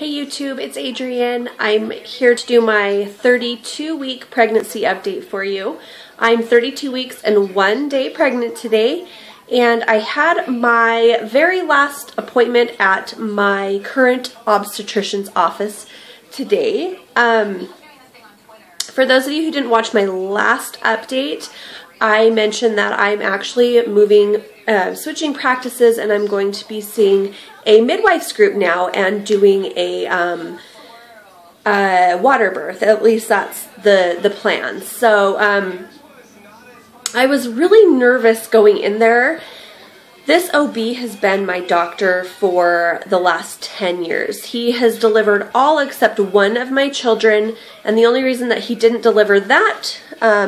Hey YouTube, it's Adrienne. I'm here to do my 32-week pregnancy update for you. I'm 32 weeks and 1 day pregnant today, and I had my very last appointment at my current obstetrician's office today. For those of you who didn't watch my last update, I mentioned that I'm actually switching practices, and I'm going to be seeing a midwife's group now and doing a water birth. At least that's the plan. So I was really nervous going in there. This OB has been my doctor for the last 10 years. He has delivered all except one of my children, and the only reason that he didn't deliver that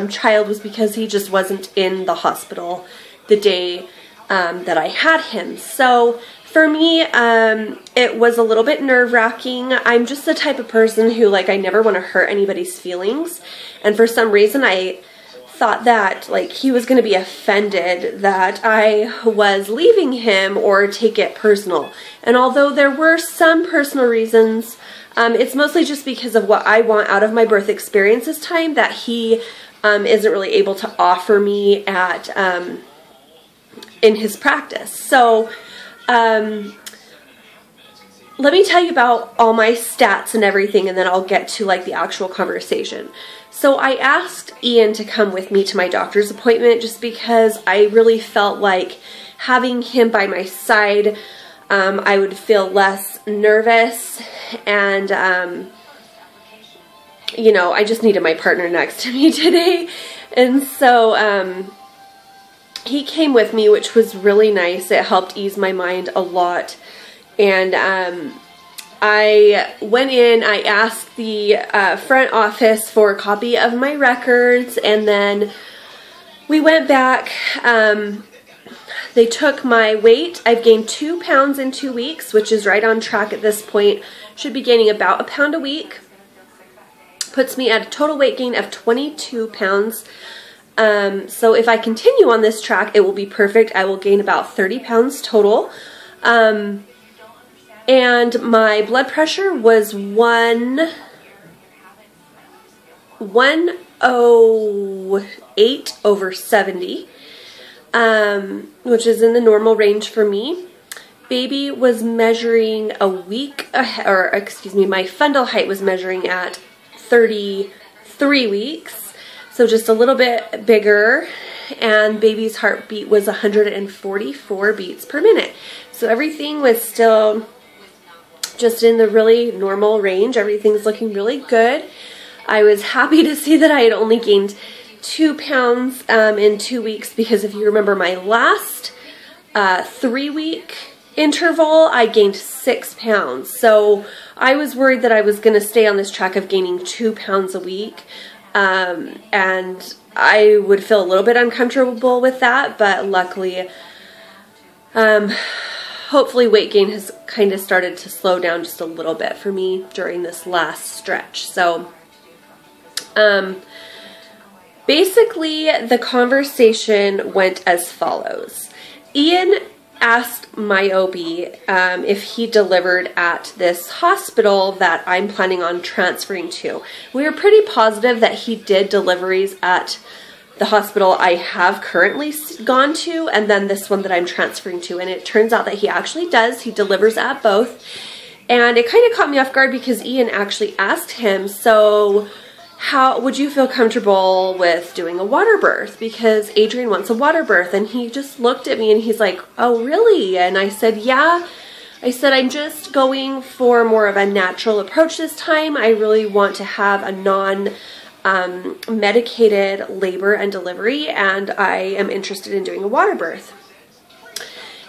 child was because he just wasn't in the hospital the day that I had him. So for me, it was a little bit nerve-wracking. I'm just the type of person who, I never want to hurt anybody's feelings, and for some reason I thought that he was going to be offended that I was leaving him or take it personal. And although there were some personal reasons, it's mostly just because of what I want out of my birth experience this time that he isn't really able to offer me at in his practice. So let me tell you about all my stats and everything, and then I'll get to the actual conversation. So I asked Ian to come with me to my doctor's appointment just because I really felt like having him by my side, I would feel less nervous, and I just needed my partner next to me today. And so he came with me, which was really nice. It helped ease my mind a lot. And I went in, I asked the front office for a copy of my records, and then we went back. They took my weight. I've gained 2 pounds in 2 weeks, which is right on track at this point. Should be gaining about a pound a week. Puts me at a total weight gain of 22 pounds. So if I continue on this track, it will be perfect. I will gain about 30 pounds total. And my blood pressure was 108 over 70, which is in the normal range for me. Baby was measuring my fundal height was measuring at 33 weeks, so just a little bit bigger, and baby's heartbeat was 144 beats per minute. So everything was still just in the really normal range. Everything's looking really good. I was happy to see that I had only gained 2 pounds in 2 weeks, because if you remember my last 3-week interval, I gained 6 pounds. So I was worried that I was going to stay on this track of gaining 2 pounds a week, and I would feel a little bit uncomfortable with that, but luckily hopefully weight gain has kind of started to slow down just a little bit for me during this last stretch. So basically the conversation went as follows. Ian asked my OB if he delivered at this hospital that I'm planning on transferring to. We were pretty positive that he did deliveries at the hospital I have currently gone to, and then this one that I'm transferring to, and it turns out that he actually does. He delivers at both, and it kind of caught me off guard because Ian actually asked him, so how would you feel comfortable with doing a water birth, because Adrienne wants a water birth? And he just looked at me and he's like, oh really? And I said, yeah. I said, I'm just going for more of a natural approach this time. I really want to have a medicated labor and delivery, and I am interested in doing a water birth.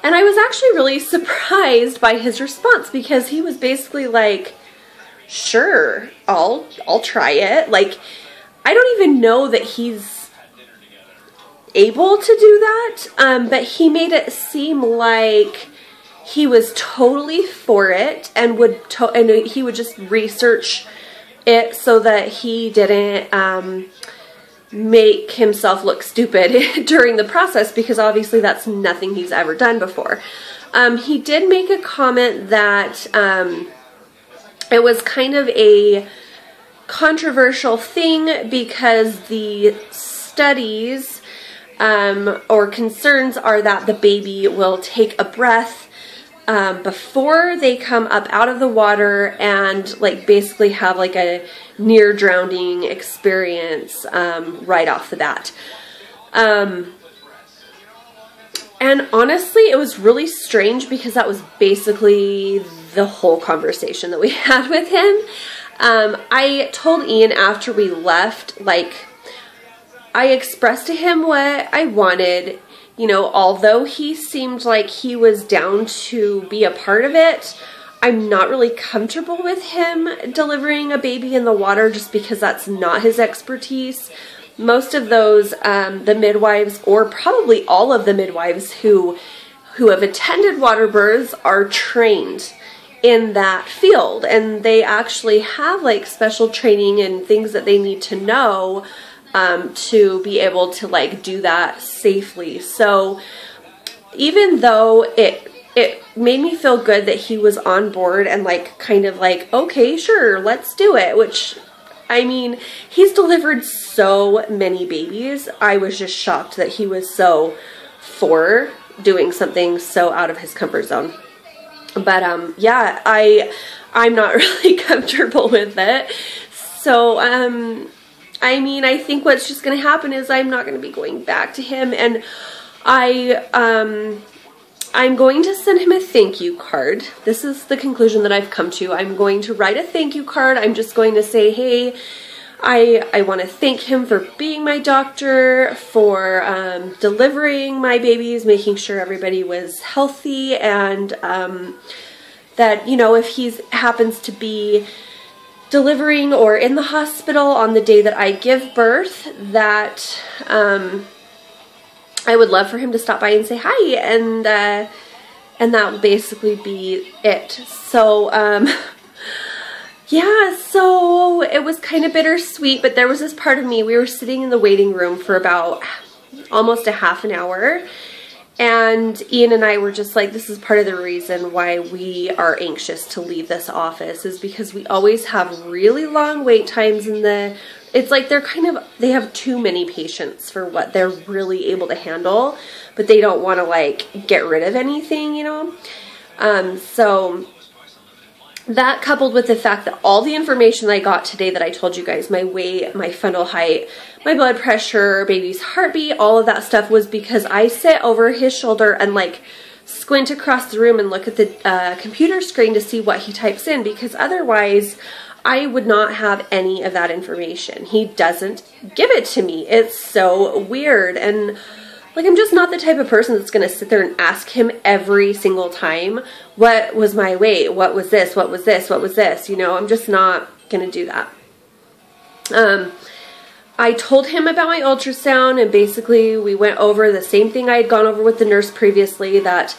And I was actually really surprised by his response, because he was basically like, sure, I'll try it. I don't even know that he's able to do that, but he made it seem like he was totally for it, and he would just research it so that he didn't make himself look stupid during the process, because obviously that's nothing he's ever done before. He did make a comment that It was kind of a controversial thing because the studies or concerns are that the baby will take a breath before they come up out of the water and like basically have like a near drowning experience right off the bat. And honestly, it was really strange because that was basically the whole conversation that we had with him. I told Ian after we left, like, I expressed to him what I wanted. You know, although he seemed like he was down to be a part of it, I'm not really comfortable with him delivering a baby in the water just because that's not his expertise. Most of those, the midwives, or probably all of the midwives who have attended water births are trained in that field, and they actually have like special training and things that they need to know to be able to like do that safely. So even though it made me feel good that he was on board and like kind of like, okay, sure, let's do it, which, I mean, he's delivered so many babies. I was just shocked that he was so for doing something so out of his comfort zone. But yeah, I'm not really comfortable with it. So I mean, I think what's just going to happen is I'm not going to be going back to him, and I'm going to send him a thank you card. This is the conclusion that I've come to. I'm going to write a thank you card. I'm just going to say, hey, I want to thank him for being my doctor, for delivering my babies, making sure everybody was healthy, and that, you know, if he happens to be delivering or in the hospital on the day that I give birth, that I would love for him to stop by and say hi, and that will basically be it. So yeah, so it was kind of bittersweet, but there was this part of me, we were sitting in the waiting room for about almost a half an hour, and Ian and I were just like, this is part of the reason why we are anxious to leave this office, is because we always have really long wait times in the, it's like they have too many patients for what they're really able to handle, but they don't want to like get rid of anything, you know? So that, coupled with the fact that all the information I got today that I told you guys, my weight, my fundal height, my blood pressure, baby's heartbeat, all of that stuff, was because I sit over his shoulder and like squint across the room and look at the computer screen to see what he types in, because otherwise I would not have any of that information. He doesn't give it to me. It's so weird. And like, I'm just not the type of person that's going to sit there and ask him every single time, what was my weight? What was this? What was this? What was this? You know, I'm just not going to do that. I told him about my ultrasound, and basically we went over the same thing I had gone over with the nurse previously, that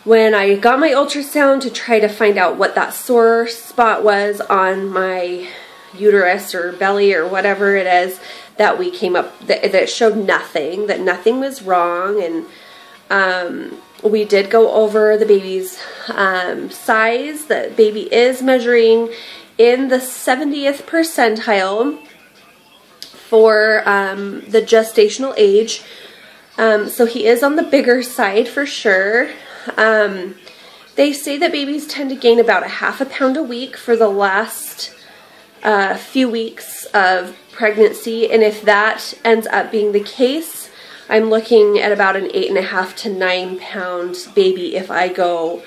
when I got my ultrasound to try to find out what that sore spot was on my uterus or belly or whatever it is, that we came up, that showed nothing, that nothing was wrong. And we did go over the baby's size. The baby is measuring in the 70th percentile for the gestational age. So he is on the bigger side for sure. They say that babies tend to gain about ½ pound a week for the last few weeks of pregnancy, and if that ends up being the case, I'm looking at about an 8.5 to 9 pound baby if I go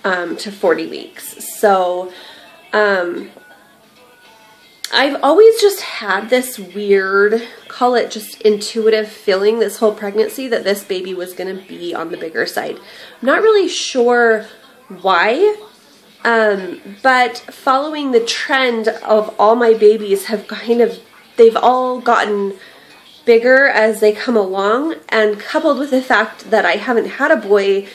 to 40 weeks. So I've always just had this weird, call it just intuitive feeling this whole pregnancy that this baby was going to be on the bigger side. I'm not really sure why. But following the trend of all my babies have they've all gotten bigger as they come along, and coupled with the fact that I haven't had a boy,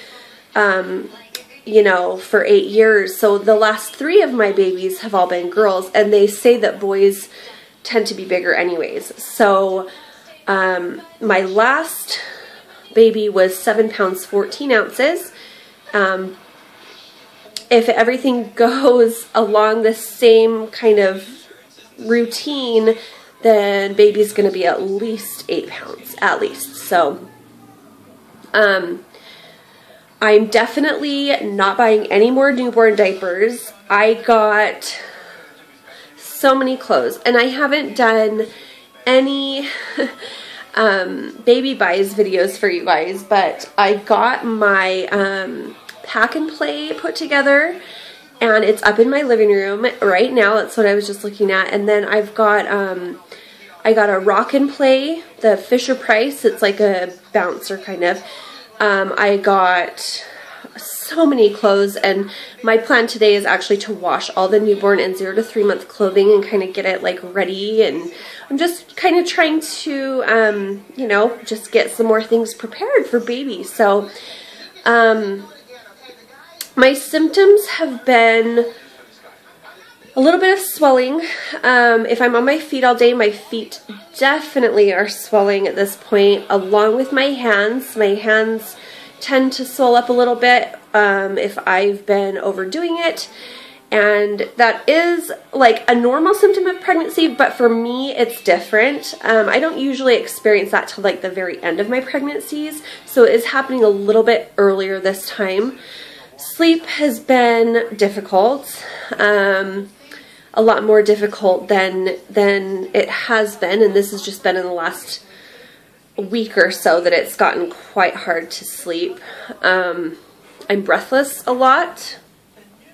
you know, for 8 years. So the last 3 of my babies have all been girls, and they say that boys tend to be bigger anyways. So my last baby was 7 pounds 14 ounces. if everything goes along the same kind of routine, then baby's going to be at least 8 pounds, at least. So, I'm definitely not buying any more newborn diapers. I got so many clothes, and I haven't done any baby buys videos for you guys, but I got my pack and play put together, and it's up in my living room right now. That's what I was just looking at. And then I've got I got a rock and play, the Fisher Price. It's like a bouncer kind of. I got so many clothes, and my plan today is actually to wash all the newborn and 0 to 3 month clothing and kind of get it like ready. And I'm just kind of trying to, you know, just get some more things prepared for baby. So, my symptoms have been a little bit of swelling. If I'm on my feet all day, my feet definitely are swelling at this point, along with my hands. My hands tend to swell up a little bit if I've been overdoing it. And that is like a normal symptom of pregnancy, but for me, it's different. I don't usually experience that till like the very end of my pregnancies, so it is happening a little bit earlier this time. Sleep has been difficult. A lot more difficult than it has been, and this has just been in the last week or so that it's gotten quite hard to sleep. I'm breathless a lot.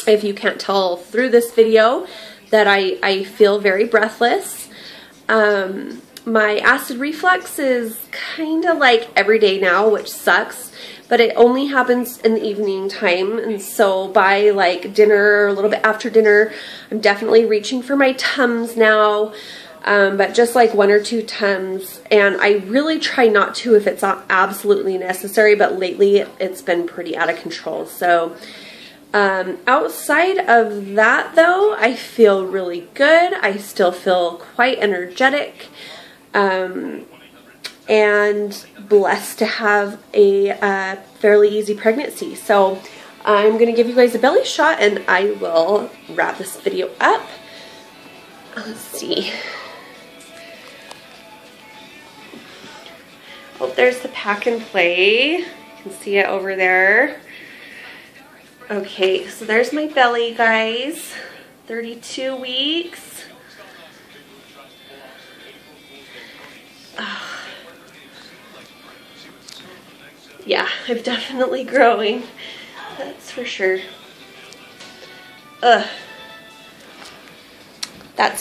If you can't tell through this video that I feel very breathless. My acid reflux is kind of like every day now, which sucks, but it only happens in the evening time, and so by like dinner or a little bit after dinner, I'm definitely reaching for my Tums now, but just like 1 or 2 Tums, and I really try not to if it's not absolutely necessary, but lately it's been pretty out of control. So outside of that though, I feel really good. I still feel quite energetic. And blessed to have a fairly easy pregnancy. So I'm going to give you guys a belly shot, and I will wrap this video up. Let's see. Oh, there's the pack and play. You can see it over there. Okay, so there's my belly, guys. 32 weeks. Yeah, I'm definitely growing. That's for sure. That's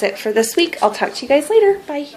it for this week. I'll talk to you guys later. Bye.